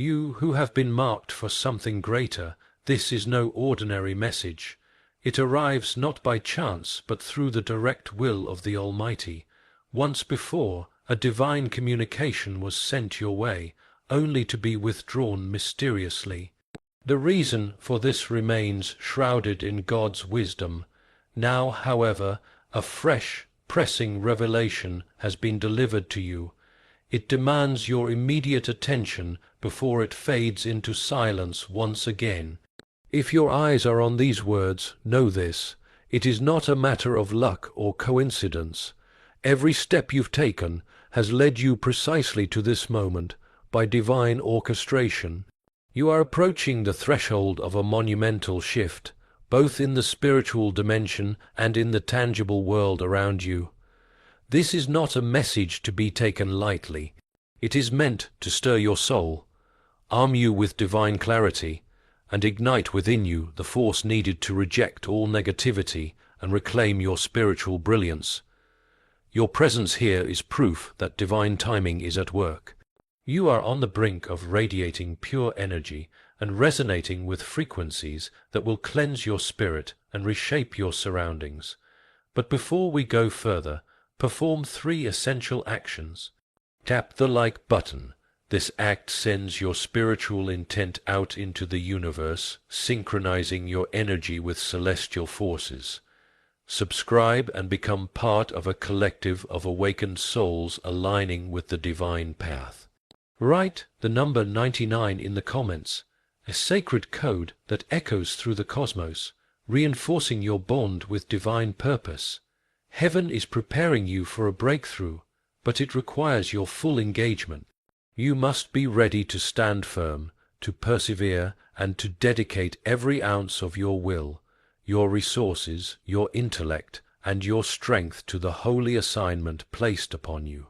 You who have been marked for something greater, this is no ordinary message. It arrives not by chance, but through the direct will of the Almighty. Once before, a divine communication was sent your way, only to be withdrawn mysteriously. The reason for this remains shrouded in God's wisdom. Now, however, a fresh, pressing revelation has been delivered to you. It demands your immediate attention before it fades into silence once again. If your eyes are on these words, know this: it is not a matter of luck or coincidence. Every step you've taken has led you precisely to this moment by divine orchestration. You are approaching the threshold of a monumental shift, both in the spiritual dimension and in the tangible world around you. This is not a message to be taken lightly. It is meant to stir your soul, arm you with divine clarity, and ignite within you the force needed to reject all negativity and reclaim your spiritual brilliance. Your presence here is proof that divine timing is at work. You are on the brink of radiating pure energy and resonating with frequencies that will cleanse your spirit and reshape your surroundings. But before we go further, perform 3 essential actions. Tap the like button. This act sends your spiritual intent out into the universe, synchronizing your energy with celestial forces. Subscribe and become part of a collective of awakened souls aligning with the divine path. Write the number 99 in the comments, a sacred code that echoes through the cosmos, reinforcing your bond with divine purpose. Heaven is preparing you for a breakthrough, but it requires your full engagement. You must be ready to stand firm, to persevere, and to dedicate every ounce of your will, your resources, your intellect, and your strength to the holy assignment placed upon you.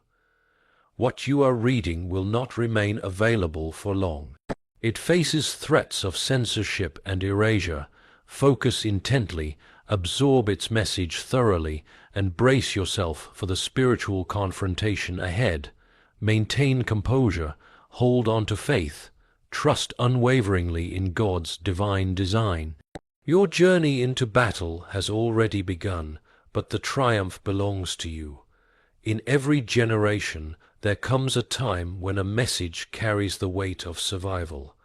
What you are reading will not remain available for long. It faces threats of censorship and erasure. Focus intently, absorb its message thoroughly, and brace yourself for the spiritual confrontation ahead. Maintain composure, hold on to faith, trust unwaveringly in God's divine design. Your journey into battle has already begun, but the triumph belongs to you. In every generation, there comes a time when a message carries the weight of survival,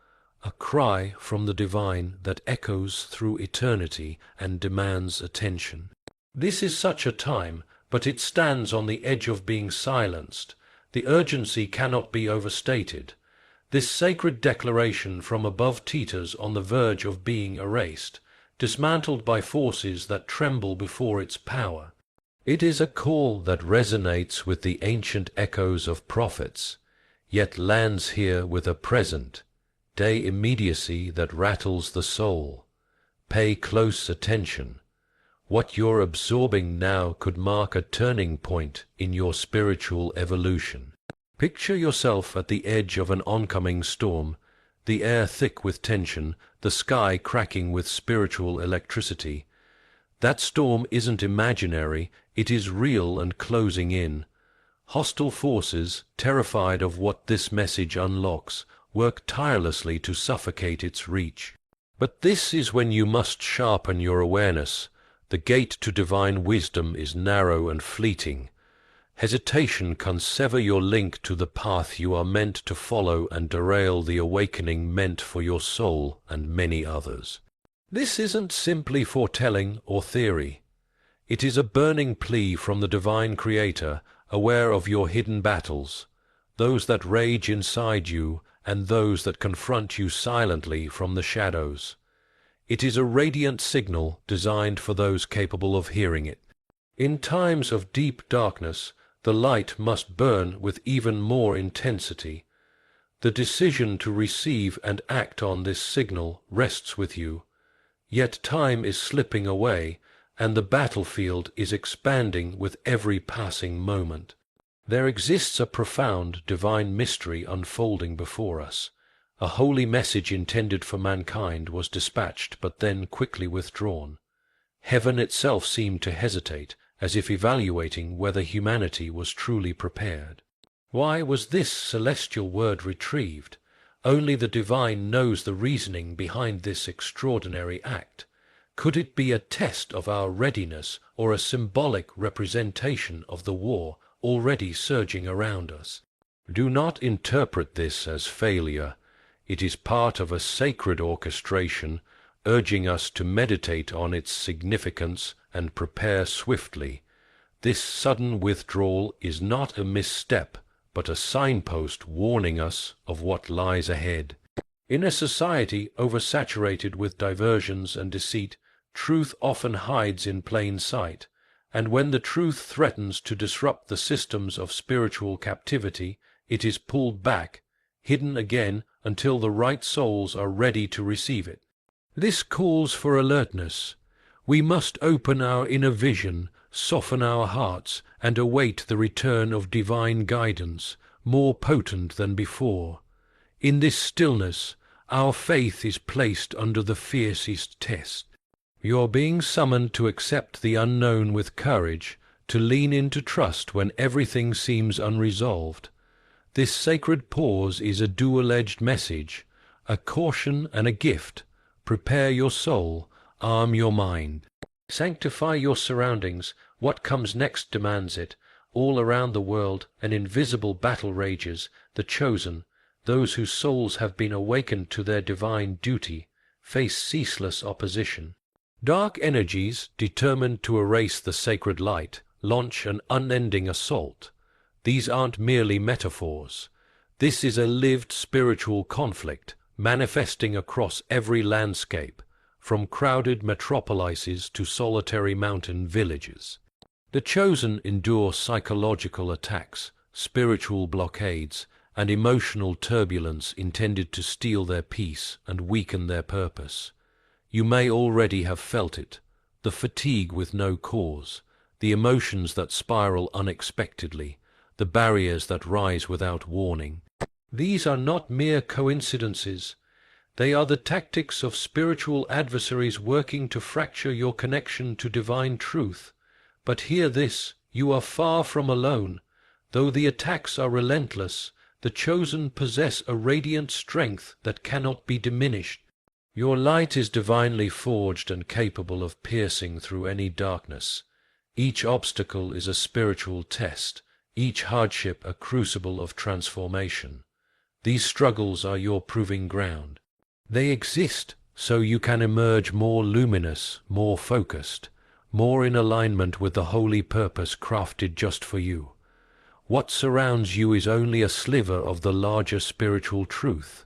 a cry from the divine that echoes through eternity and demands attention. This is such a time, but it stands on the edge of being silenced. The urgency cannot be overstated. This sacred declaration from above teeters on the verge of being erased, dismantled by forces that tremble before its power. It is a call that resonates with the ancient echoes of prophets, yet lands here with a present-day immediacy that rattles the soul. Pay close attention. What you're absorbing now could mark a turning point in your spiritual evolution. Picture yourself at the edge of an oncoming storm, the air thick with tension, the sky cracking with spiritual electricity. That storm isn't imaginary, it is real and closing in. Hostile forces, terrified of what this message unlocks, work tirelessly to suffocate its reach. But this is when you must sharpen your awareness. The gate to divine wisdom is narrow and fleeting. Hesitation can sever your link to the path you are meant to follow and derail the awakening meant for your soul and many others. This isn't simply foretelling or theory. It is a burning plea from the divine Creator, aware of your hidden battles, those that rage inside you and those that confront you silently from the shadows. It is a radiant signal designed for those capable of hearing it. In times of deep darkness, the light must burn with even more intensity. The decision to receive and act on this signal rests with you. Yet time is slipping away, and the battlefield is expanding with every passing moment. There exists a profound divine mystery unfolding before us. A holy message intended for mankind was dispatched but then quickly withdrawn. Heaven itself seemed to hesitate, as if evaluating whether humanity was truly prepared. Why was this celestial word retrieved? Only the divine knows the reasoning behind this extraordinary act. Could it be a test of our readiness or a symbolic representation of the war already surging around us? Do not interpret this as failure. It is part of a sacred orchestration, urging us to meditate on its significance and prepare swiftly. This sudden withdrawal is not a misstep, but a signpost warning us of what lies ahead. In a society oversaturated with diversions and deceit, truth often hides in plain sight, and when the truth threatens to disrupt the systems of spiritual captivity, it is pulled back, hidden again until the right souls are ready to receive it. This calls for alertness. We must open our inner vision, soften our hearts, and await the return of divine guidance, more potent than before. In this stillness, our faith is placed under the fiercest test. You're being summoned to accept the unknown with courage, to lean into trust when everything seems unresolved. This sacred pause is a dual-edged message, a caution and a gift. Prepare your soul, arm your mind. Sanctify your surroundings. What comes next demands it. All around the world an invisible battle rages, the chosen, those whose souls have been awakened to their divine duty, face ceaseless opposition. Dark energies, determined to erase the sacred light, launch an unending assault. These aren't merely metaphors. This is a lived spiritual conflict, manifesting across every landscape, from crowded metropolises to solitary mountain villages. The chosen endure psychological attacks, spiritual blockades, and emotional turbulence intended to steal their peace and weaken their purpose. You may already have felt it, the fatigue with no cause, the emotions that spiral unexpectedly, the barriers that rise without warning. These are not mere coincidences. They are the tactics of spiritual adversaries working to fracture your connection to divine truth. But hear this, you are far from alone. Though the attacks are relentless, the chosen possess a radiant strength that cannot be diminished. Your light is divinely forged and capable of piercing through any darkness. Each obstacle is a spiritual test, each hardship a crucible of transformation. These struggles are your proving ground. They exist so you can emerge more luminous, more focused, more in alignment with the holy purpose crafted just for you. What surrounds you is only a sliver of the larger spiritual truth.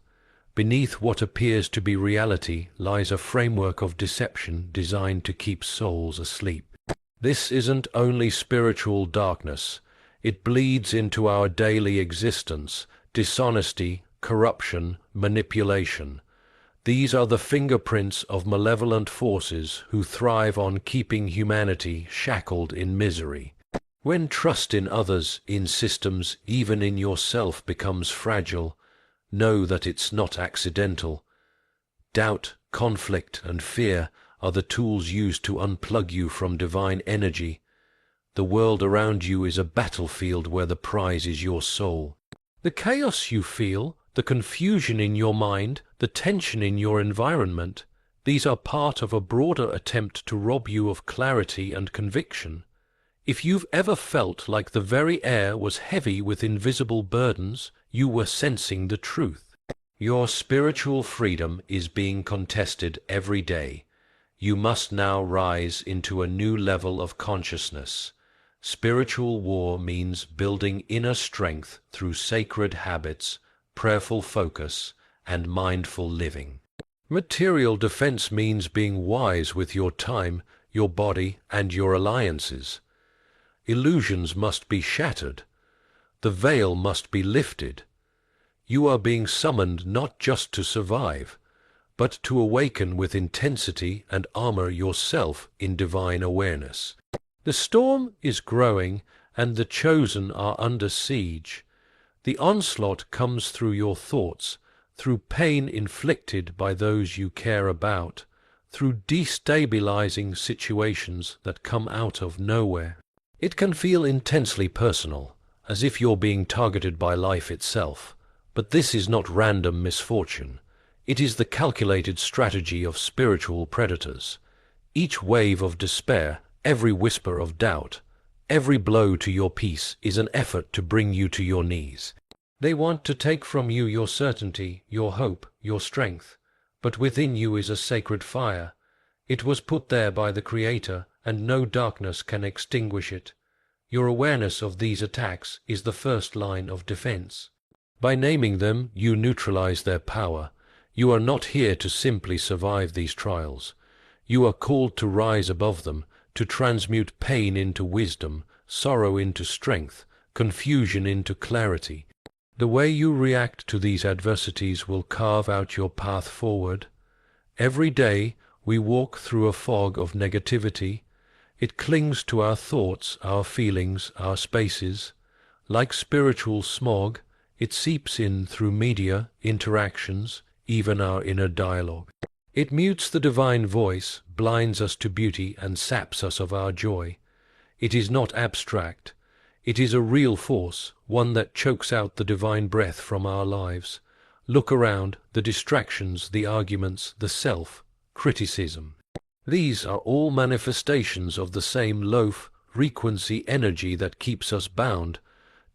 Beneath what appears to be reality lies a framework of deception designed to keep souls asleep. This isn't only spiritual darkness. It bleeds into our daily existence, dishonesty, corruption, manipulation. These are the fingerprints of malevolent forces who thrive on keeping humanity shackled in misery. When trust in others, in systems, even in yourself becomes fragile, know that it's not accidental. Doubt, conflict, and fear are the tools used to unplug you from divine energy. The world around you is a battlefield where the prize is your soul. The chaos you feel, the confusion in your mind, the tension in your environment, these are part of a broader attempt to rob you of clarity and conviction. If you've ever felt like the very air was heavy with invisible burdens, you were sensing the truth. Your spiritual freedom is being contested every day. You must now rise into a new level of consciousness. Spiritual war means building inner strength through sacred habits, prayerful focus, and mindful living. Material defense means being wise with your time, your body, and your alliances. Illusions must be shattered. The veil must be lifted. You are being summoned not just to survive, but to awaken with intensity and armor yourself in divine awareness. The storm is growing, and the chosen are under siege. The onslaught comes through your thoughts, through pain inflicted by those you care about, through destabilizing situations that come out of nowhere. It can feel intensely personal, as if you're being targeted by life itself. But this is not random misfortune. It is the calculated strategy of spiritual predators. Each wave of despair, every whisper of doubt, every blow to your peace is an effort to bring you to your knees. They want to take from you your certainty, your hope, your strength. But within you is a sacred fire. It was put there by the Creator, and no darkness can extinguish it. Your awareness of these attacks is the first line of defense. By naming them, you neutralize their power. You are not here to simply survive these trials. You are called to rise above them, to transmute pain into wisdom, sorrow into strength, confusion into clarity. The way you react to these adversities will carve out your path forward. Every day we walk through a fog of negativity. It clings to our thoughts, our feelings, our spaces. Like spiritual smog, it seeps in through media, interactions, even our inner dialogue. It mutes the divine voice, blinds us to beauty, and saps us of our joy. It is not abstract. It is a real force, one that chokes out the divine breath from our lives. Look around, the distractions, the arguments, the self, criticism. These are all manifestations of the same low-frequency energy that keeps us bound.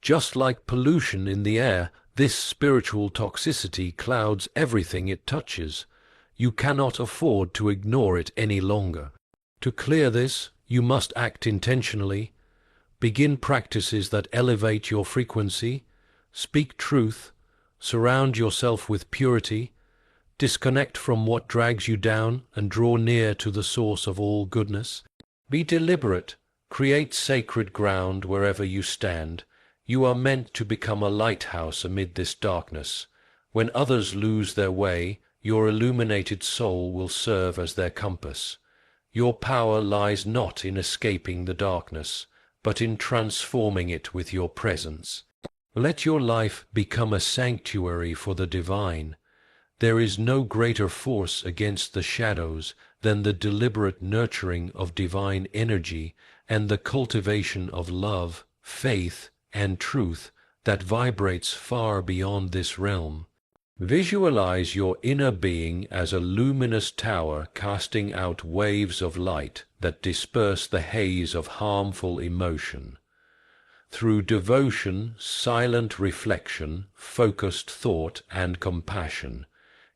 Just like pollution in the air, this spiritual toxicity clouds everything it touches. You cannot afford to ignore it any longer. To clear this, you must act intentionally. Begin practices that elevate your frequency. Speak truth. Surround yourself with purity. Disconnect from what drags you down and draw near to the source of all goodness. Be deliberate. Create sacred ground wherever you stand. You are meant to become a lighthouse amid this darkness. When others lose their way, your illuminated soul will serve as their compass. Your power lies not in escaping the darkness, but in transforming it with your presence. Let your life become a sanctuary for the divine. There is no greater force against the shadows than the deliberate nurturing of divine energy and the cultivation of love, faith, and truth that vibrates far beyond this realm. Visualize your inner being as a luminous tower casting out waves of light that disperse the haze of harmful emotion. Through devotion, silent reflection, focused thought, and compassion,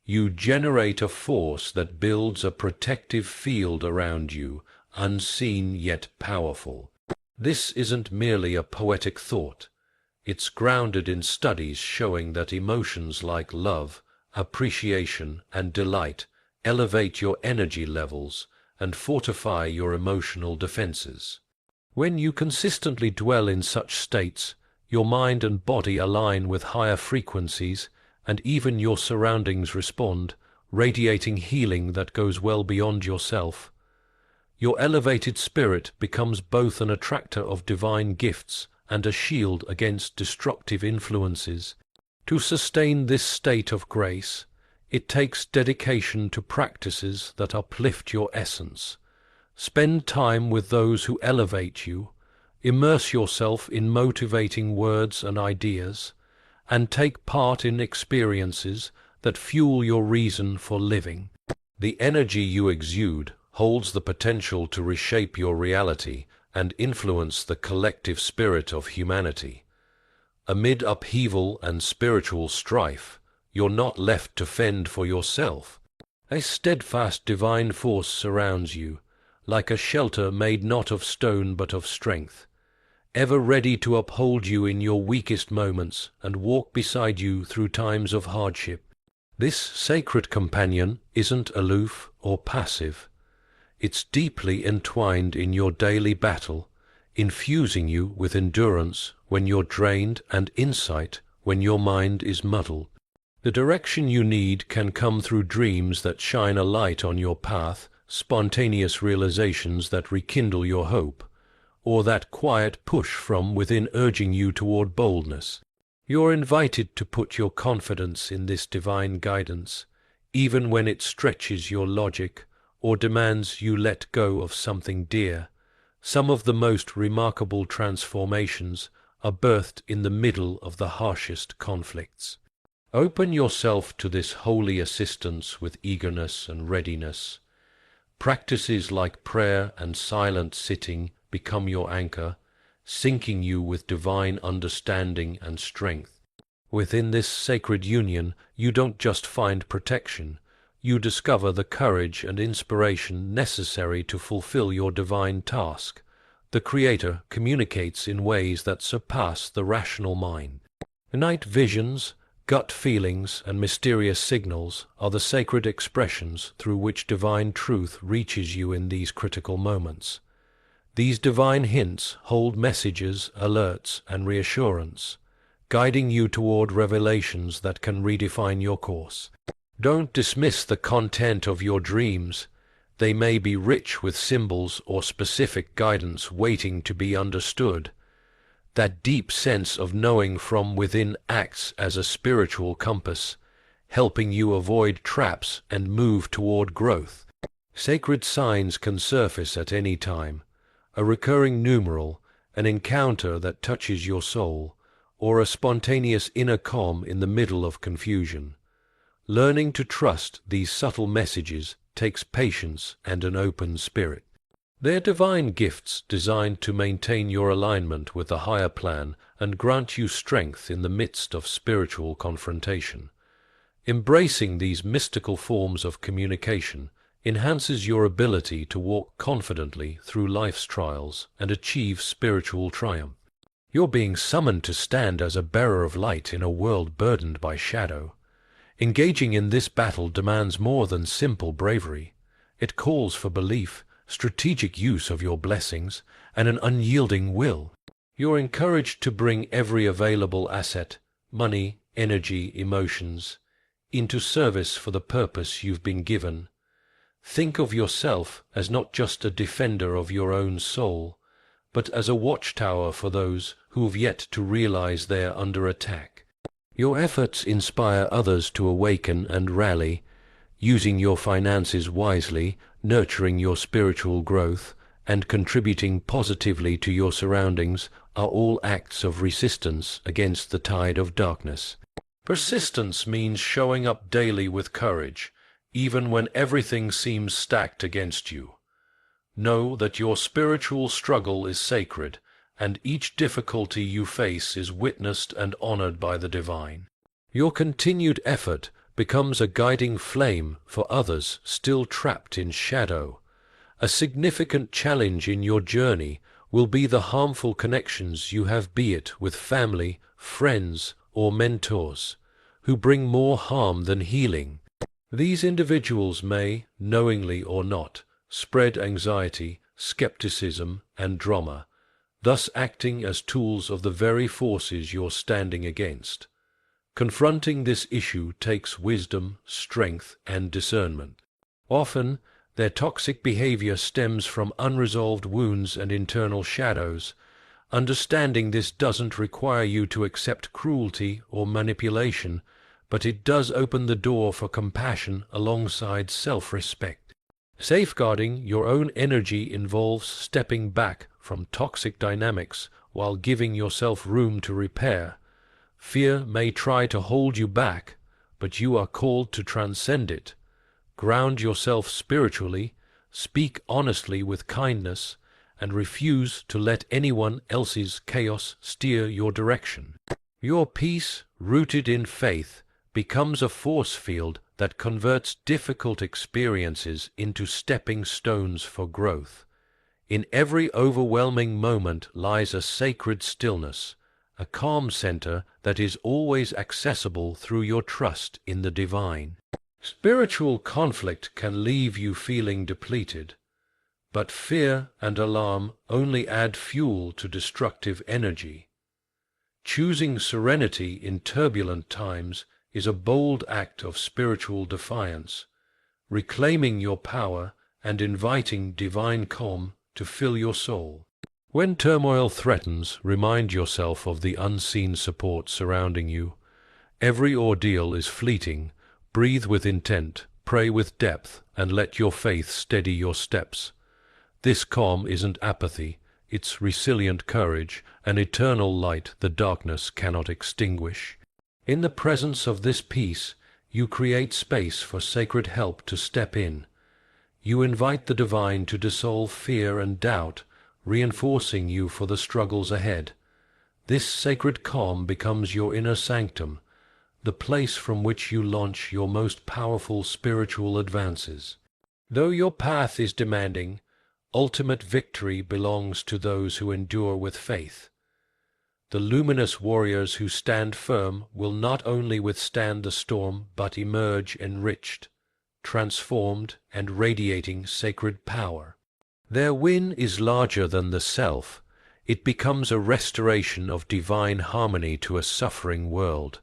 you generate a force that builds a protective field around you, unseen yet powerful. This isn't merely a poetic thought. It's grounded in studies showing that emotions like love, appreciation, and delight elevate your energy levels and fortify your emotional defenses. When you consistently dwell in such states, your mind and body align with higher frequencies, and even your surroundings respond, radiating healing that goes well beyond yourself. Your elevated spirit becomes both an attractor of divine gifts and a shield against destructive influences. To sustain this state of grace, it takes dedication to practices that uplift your essence. Spend time with those who elevate you, immerse yourself in motivating words and ideas, and take part in experiences that fuel your reason for living. The energy you exude holds the potential to reshape your reality and influence the collective spirit of humanity. Amid upheaval and spiritual strife, you're not left to fend for yourself. A steadfast divine force surrounds you, like a shelter made not of stone but of strength, ever ready to uphold you in your weakest moments and walk beside you through times of hardship. This sacred companion isn't aloof or passive. It's deeply entwined in your daily battle, infusing you with endurance when you're drained and insight when your mind is muddled. The direction you need can come through dreams that shine a light on your path, spontaneous realizations that rekindle your hope, or that quiet push from within urging you toward boldness. You're invited to put your confidence in this divine guidance, even when it stretches your logic or demands you let go of something dear. Some of the most remarkable transformations are birthed in the middle of the harshest conflicts. Open yourself to this holy assistance with eagerness and readiness. Practices like prayer and silent sitting become your anchor, sinking you with divine understanding and strength. Within this sacred union, you don't just find protection, you discover the courage and inspiration necessary to fulfill your divine task. The Creator communicates in ways that surpass the rational mind. Night visions, gut feelings, and mysterious signals are the sacred expressions through which divine truth reaches you in these critical moments. These divine hints hold messages, alerts, and reassurance, guiding you toward revelations that can redefine your course. Don't dismiss the content of your dreams. They may be rich with symbols or specific guidance waiting to be understood. That deep sense of knowing from within acts as a spiritual compass, helping you avoid traps and move toward growth. Sacred signs can surface at any time. A recurring numeral, an encounter that touches your soul, or a spontaneous inner calm in the middle of confusion. Learning to trust these subtle messages takes patience and an open spirit. They're divine gifts designed to maintain your alignment with the higher plan and grant you strength in the midst of spiritual confrontation. Embracing these mystical forms of communication enhances your ability to walk confidently through life's trials and achieve spiritual triumph. You're being summoned to stand as a bearer of light in a world burdened by shadow. Engaging in this battle demands more than simple bravery. It calls for belief, strategic use of your blessings, and an unyielding will. You're encouraged to bring every available asset, money, energy, emotions, into service for the purpose you've been given. Think of yourself as not just a defender of your own soul, but as a watchtower for those who've yet to realize they're under attack. Your efforts inspire others to awaken and rally, using your finances wisely, nurturing your spiritual growth, and contributing positively to your surroundings are all acts of resistance against the tide of darkness. Persistence means showing up daily with courage, even when everything seems stacked against you. Know that your spiritual struggle is sacred, and each difficulty you face is witnessed and honored by the divine. Your continued effort becomes a guiding flame for others still trapped in shadow. A significant challenge in your journey will be the harmful connections you have, be it with family, friends, or mentors, who bring more harm than healing. These individuals may, knowingly or not, spread anxiety, skepticism, and drama, thus acting as tools of the very forces you're standing against. Confronting this issue takes wisdom, strength, and discernment. Often, their toxic behavior stems from unresolved wounds and internal shadows. Understanding this doesn't require you to accept cruelty or manipulation, but it does open the door for compassion alongside self-respect. Safeguarding your own energy involves stepping back from toxic dynamics while giving yourself room to repair. Fear may try to hold you back, but you are called to transcend it. Ground yourself spiritually, speak honestly with kindness, and refuse to let anyone else's chaos steer your direction. Your peace, rooted in faith, becomes a force field that converts difficult experiences into stepping stones for growth. In every overwhelming moment lies a sacred stillness, a calm center that is always accessible through your trust in the divine. Spiritual conflict can leave you feeling depleted, but fear and alarm only add fuel to destructive energy. Choosing serenity in turbulent times is a bold act of spiritual defiance, reclaiming your power and inviting divine calm to fill your soul. When turmoil threatens, remind yourself of the unseen support surrounding you. Every ordeal is fleeting. Breathe with intent, pray with depth, and let your faith steady your steps. This calm isn't apathy, it's resilient courage, an eternal light the darkness cannot extinguish. In the presence of this peace, you create space for sacred help to step in. You invite the divine to dissolve fear and doubt, reinforcing you for the struggles ahead. This sacred calm becomes your inner sanctum, the place from which you launch your most powerful spiritual advances. Though your path is demanding, ultimate victory belongs to those who endure with faith. The luminous warriors who stand firm will not only withstand the storm, but emerge enriched, transformed, and radiating sacred power. Their win is larger than the self. It becomes a restoration of divine harmony to a suffering world.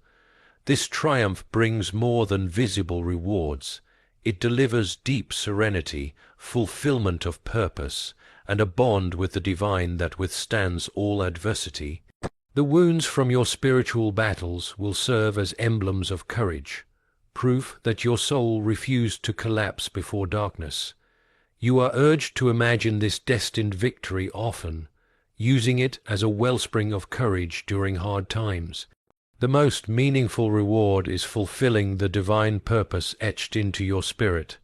This triumph brings more than visible rewards. It delivers deep serenity, fulfillment of purpose, and a bond with the divine that withstands all adversity. The wounds from your spiritual battles will serve as emblems of courage, proof that your soul refused to collapse before darkness. You are urged to imagine this destined victory often, using it as a wellspring of courage during hard times. The most meaningful reward is fulfilling the divine purpose etched into your spirit,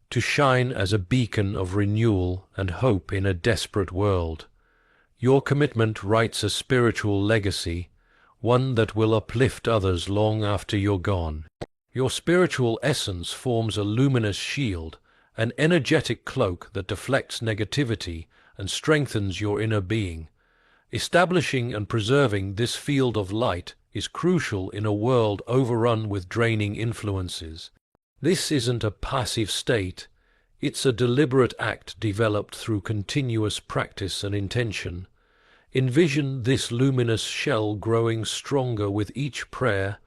to shine as a beacon of renewal and hope in a desperate world. Your commitment writes a spiritual legacy, one that will uplift others long after you're gone. Your spiritual essence forms a luminous shield, an energetic cloak that deflects negativity and strengthens your inner being. Establishing and preserving this field of light is crucial in a world overrun with draining influences. This isn't a passive state, it's a deliberate act developed through continuous practice and intention. Envision this luminous shell growing stronger with each prayer,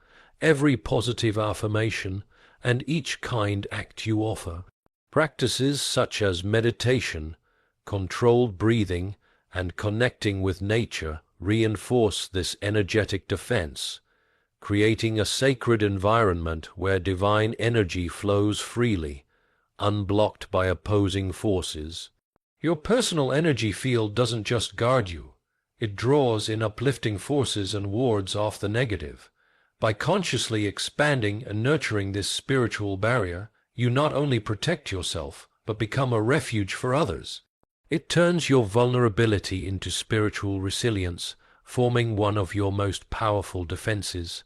every positive affirmation, and each kind act you offer. Practices such as meditation, controlled breathing, and connecting with nature reinforce this energetic defense, creating a sacred environment where divine energy flows freely, unblocked by opposing forces. Your personal energy field doesn't just guard you, it draws in uplifting forces and wards off the negative. By consciously expanding and nurturing this spiritual barrier, you not only protect yourself, but become a refuge for others. It turns your vulnerability into spiritual resilience, forming one of your most powerful defenses.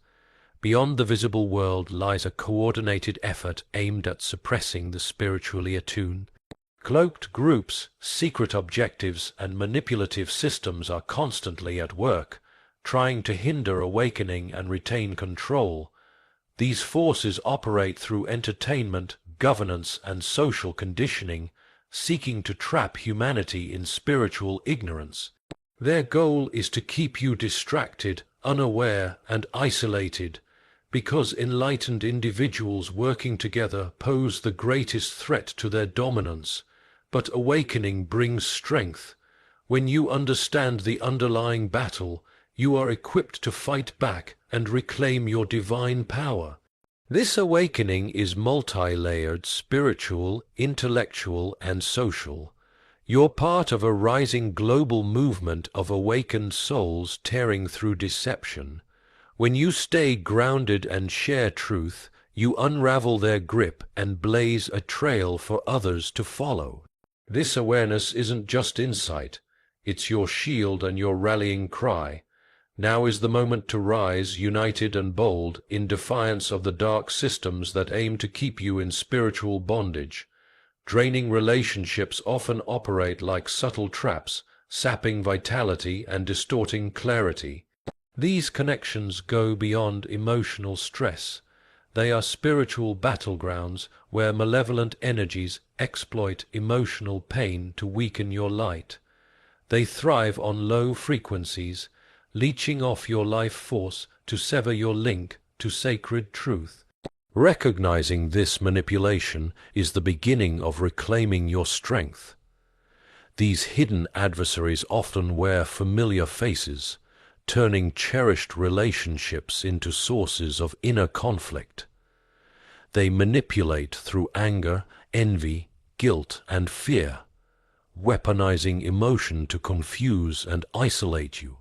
Beyond the visible world lies a coordinated effort aimed at suppressing the spiritually attuned. Cloaked groups, secret objectives, and manipulative systems are constantly at work, trying to hinder awakening and retain control. These forces operate through entertainment, governance, and social conditioning, seeking to trap humanity in spiritual ignorance. Their goal is to keep you distracted, unaware, and isolated, because enlightened individuals working together pose the greatest threat to their dominance. But awakening brings strength. When you understand the underlying battle, you are equipped to fight back and reclaim your divine power. This awakening is multi-layered, spiritual, intellectual, and social. You're part of a rising global movement of awakened souls tearing through deception. When you stay grounded and share truth, you unravel their grip and blaze a trail for others to follow. This awareness isn't just insight, it's your shield and your rallying cry. Now is the moment to rise, united and bold, in defiance of the dark systems that aim to keep you in spiritual bondage. Draining relationships often operate like subtle traps, sapping vitality and distorting clarity. These connections go beyond emotional stress. They are spiritual battlegrounds where malevolent energies exploit emotional pain to weaken your light. They thrive on low frequencies, leeching off your life force to sever your link to sacred truth. Recognizing this manipulation is the beginning of reclaiming your strength. These hidden adversaries often wear familiar faces, turning cherished relationships into sources of inner conflict. They manipulate through anger, envy, guilt, and fear, weaponizing emotion to confuse and isolate you.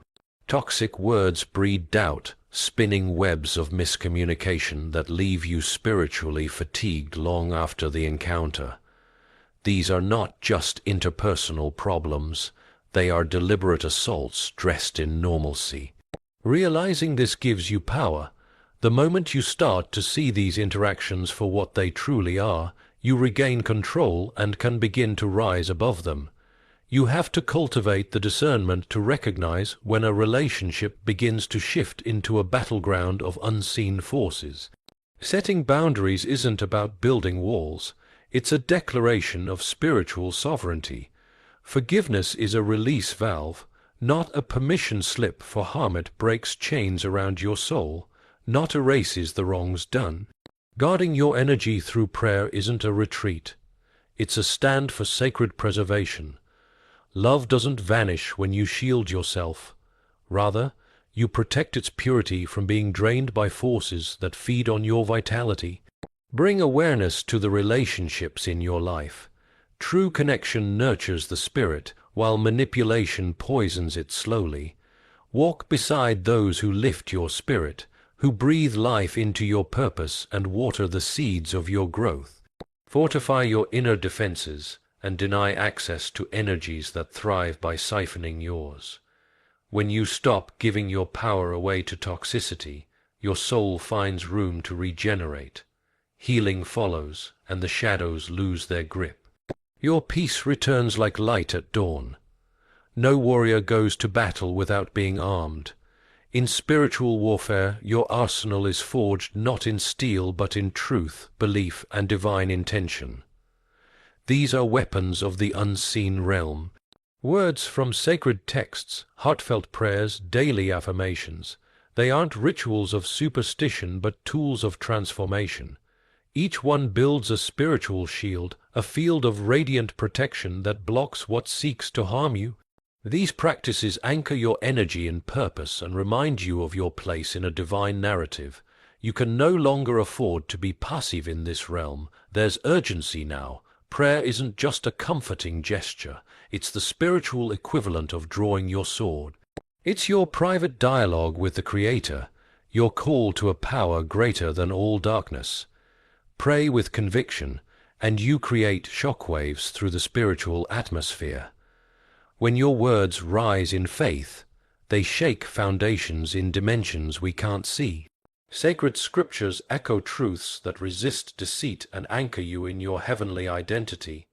Toxic words breed doubt, spinning webs of miscommunication that leave you spiritually fatigued long after the encounter. These are not just interpersonal problems, they are deliberate assaults dressed in normalcy. Realizing this gives you power. The moment you start to see these interactions for what they truly are, you regain control and can begin to rise above them. You have to cultivate the discernment to recognize when a relationship begins to shift into a battleground of unseen forces. Setting boundaries isn't about building walls. It's a declaration of spiritual sovereignty. Forgiveness is a release valve, not a permission slip for harm. It breaks chains around your soul, not erases the wrongs done. Guarding your energy through prayer isn't a retreat. It's a stand for sacred preservation. Love doesn't vanish when you shield yourself. Rather, you protect its purity from being drained by forces that feed on your vitality. Bring awareness to the relationships in your life. True connection nurtures the spirit, while manipulation poisons it slowly. Walk beside those who lift your spirit, who breathe life into your purpose and water the seeds of your growth. Fortify your inner defenses and deny access to energies that thrive by siphoning yours. When you stop giving your power away to toxicity, your soul finds room to regenerate. Healing follows, and the shadows lose their grip. Your peace returns like light at dawn. No warrior goes to battle without being armed. In spiritual warfare, your arsenal is forged not in steel but in truth, belief, and divine intention. These are weapons of the unseen realm. Words from sacred texts, heartfelt prayers, daily affirmations. They aren't rituals of superstition but tools of transformation. Each one builds a spiritual shield, a field of radiant protection that blocks what seeks to harm you. These practices anchor your energy and purpose and remind you of your place in a divine narrative. You can no longer afford to be passive in this realm. There's urgency now. Prayer isn't just a comforting gesture. It's the spiritual equivalent of drawing your sword. It's your private dialogue with the Creator, your call to a power greater than all darkness. Pray with conviction, and you create shockwaves through the spiritual atmosphere. When your words rise in faith, they shake foundations in dimensions we can't see. Sacred scriptures echo truths that resist deceit and anchor you in your heavenly identity.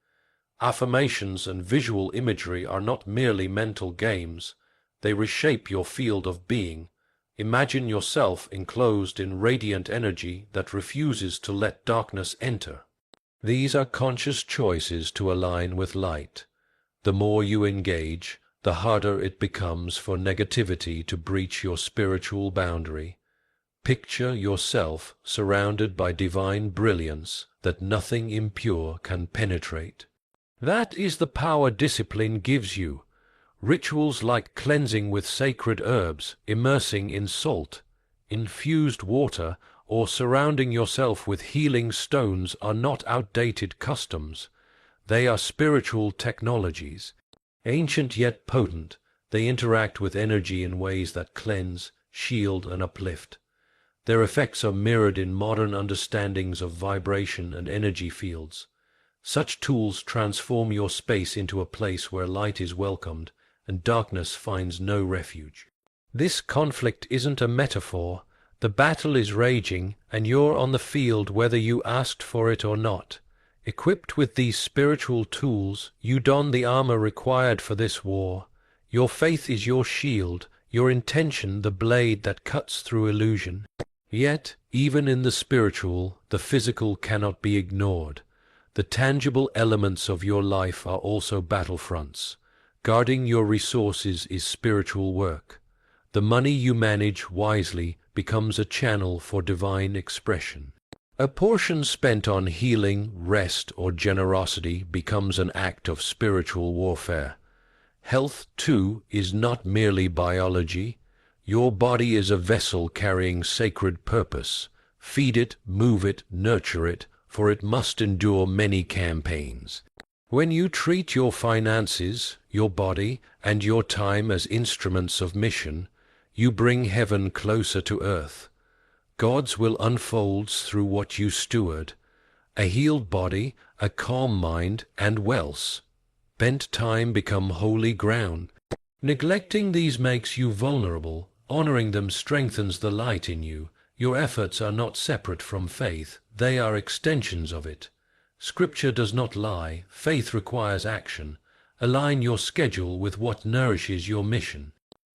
Affirmations and visual imagery are not merely mental games. They reshape your field of being. Imagine yourself enclosed in radiant energy that refuses to let darkness enter. These are conscious choices to align with light. The more you engage, the harder it becomes for negativity to breach your spiritual boundary. Picture yourself surrounded by divine brilliance that nothing impure can penetrate. That is the power discipline gives you. Rituals like cleansing with sacred herbs, immersing in salt, infused water, or surrounding yourself with healing stones are not outdated customs. They are spiritual technologies. Ancient yet potent, they interact with energy in ways that cleanse, shield, and uplift. Their effects are mirrored in modern understandings of vibration and energy fields. Such tools transform your space into a place where light is welcomed and darkness finds no refuge. This conflict isn't a metaphor. The battle is raging, and you're on the field whether you asked for it or not. Equipped with these spiritual tools, you don the armor required for this war. Your faith is your shield, your intention the blade that cuts through illusion. Yet, even in the spiritual, the physical cannot be ignored. The tangible elements of your life are also battlefronts. Guarding your resources is spiritual work. The money you manage wisely becomes a channel for divine expression. A portion spent on healing, rest, or generosity becomes an act of spiritual warfare. Health, too, is not merely biology. Your body is a vessel carrying sacred purpose. Feed it, move it, nurture it, for it must endure many campaigns. When you treat your finances, your body, and your time as instruments of mission, You bring heaven closer to earth. God's will unfolds through what you steward. A healed body, a calm mind, and wealth. Bent time become holy ground. Neglecting these makes you vulnerable. Honoring them strengthens the light in you. Your efforts are not separate from faith. They are extensions of it. Scripture does not lie. Faith requires action. Align your schedule with what nourishes your mission.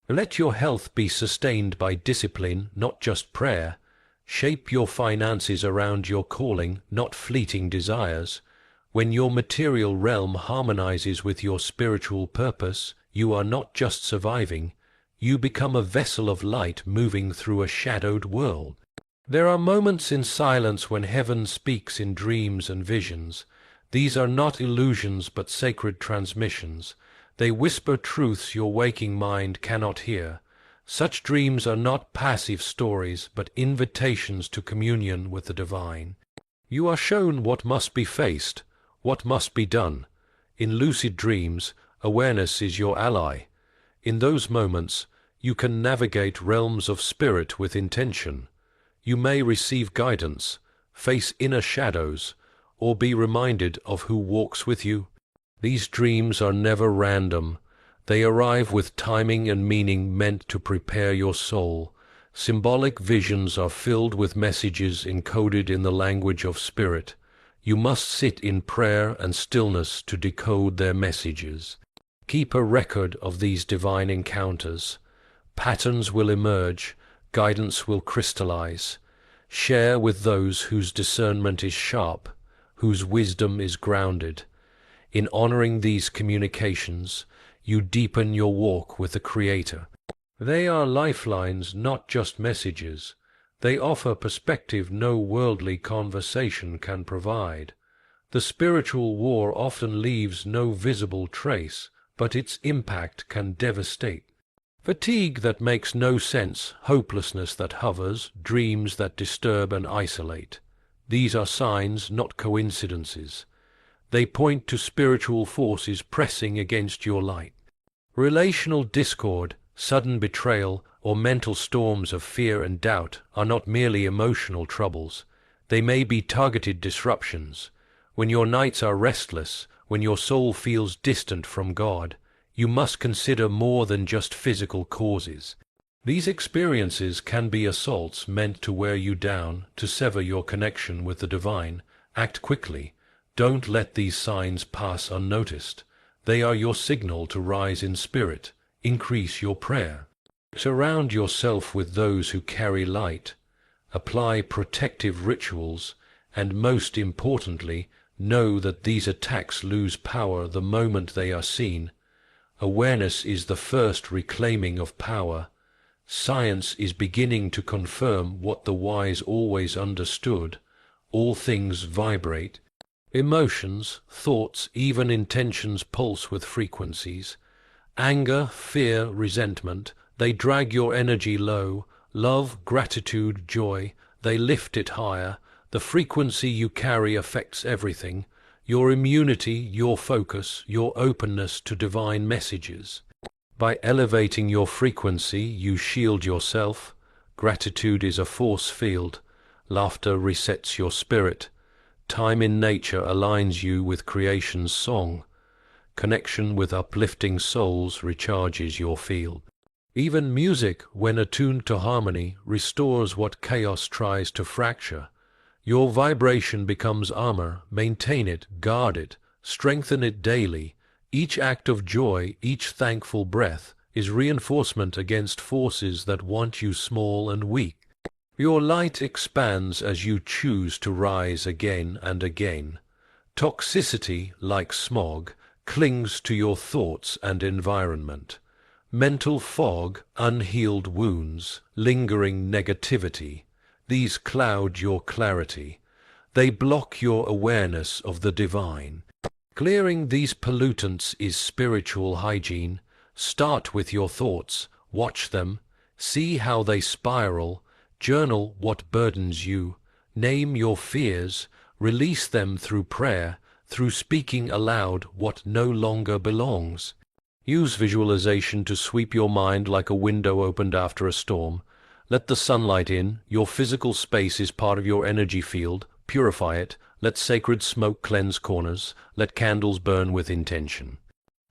Let your health be sustained by discipline, not just prayer. Shape your finances around your calling, not fleeting desires. When your material realm harmonizes with your spiritual purpose, you are not just surviving. You become a vessel of light moving through a shadowed world. There are moments in silence when heaven speaks in dreams and visions. These are not illusions but sacred transmissions. They whisper truths your waking mind cannot hear. Such dreams are not passive stories, but invitations to communion with the divine. You are shown what must be faced, what must be done. In lucid dreams, awareness is your ally. In those moments, you can navigate realms of spirit with intention. You may receive guidance, face inner shadows, or be reminded of who walks with you. These dreams are never random. They arrive with timing and meaning meant to prepare your soul. Symbolic visions are filled with messages encoded in the language of spirit. You must sit in prayer and stillness to decode their messages. Keep a record of these divine encounters. Patterns will emerge, guidance will crystallize. Share with those whose discernment is sharp, whose wisdom is grounded. In honoring these communications, you deepen your walk with the Creator. They are lifelines, not just messages. They offer perspective no worldly conversation can provide. The spiritual war often leaves no visible trace, but its impact can devastate. Fatigue that makes no sense, hopelessness that hovers, dreams that disturb and isolate. These are signs, not coincidences. They point to spiritual forces pressing against your light. Relational discord, sudden betrayal, or mental storms of fear and doubt are not merely emotional troubles. They may be targeted disruptions. When your nights are restless, when your soul feels distant from God, you must consider more than just physical causes. These experiences can be assaults meant to wear you down, to sever your connection with the divine. Act quickly. Don't let these signs pass unnoticed. They are your signal to rise in spirit. Increase your prayer. Surround yourself with those who carry light. Apply protective rituals, and most importantly, know that these attacks lose power the moment they are seen. Awareness is the first reclaiming of power. Science is beginning to confirm what the wise always understood. All things vibrate. Emotions, thoughts, even intentions pulse with frequencies. Anger, fear, resentment, they drag your energy low. Love, gratitude, joy, they lift it higher. The frequency you carry affects everything. Your immunity, your focus, your openness to divine messages. By elevating your frequency, you shield yourself. Gratitude is a force field. Laughter resets your spirit. Time in nature aligns you with creation's song. Connection with uplifting souls recharges your field. Even music, when attuned to harmony, restores what chaos tries to fracture. Your vibration becomes armor. Maintain it, guard it, strengthen it daily. Each act of joy, each thankful breath, is reinforcement against forces that want you small and weak. Your light expands as you choose to rise again and again. Toxicity, like smog, clings to your thoughts and environment. Mental fog, unhealed wounds, lingering negativity, these cloud your clarity. They block your awareness of the divine. Clearing these pollutants is spiritual hygiene. Start with your thoughts, watch them, see how they spiral, journal what burdens you, name your fears, release them through prayer, through speaking aloud what no longer belongs. Use visualization to sweep your mind like a window opened after a storm. Let the sunlight in. Your physical space is part of your energy field. Purify it. Let sacred smoke cleanse corners. Let candles burn with intention.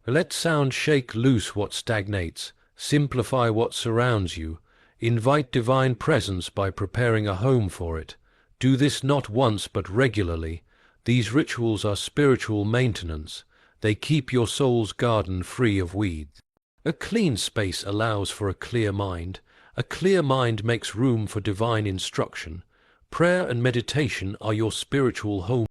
Let sound shake loose what stagnates. Simplify what surrounds you. Invite divine presence by preparing a home for it. Do this not once but regularly. These rituals are spiritual maintenance. They keep your soul's garden free of weeds. A clean space allows for a clear mind. A clear mind makes room for divine instruction. Prayer and meditation are your spiritual home.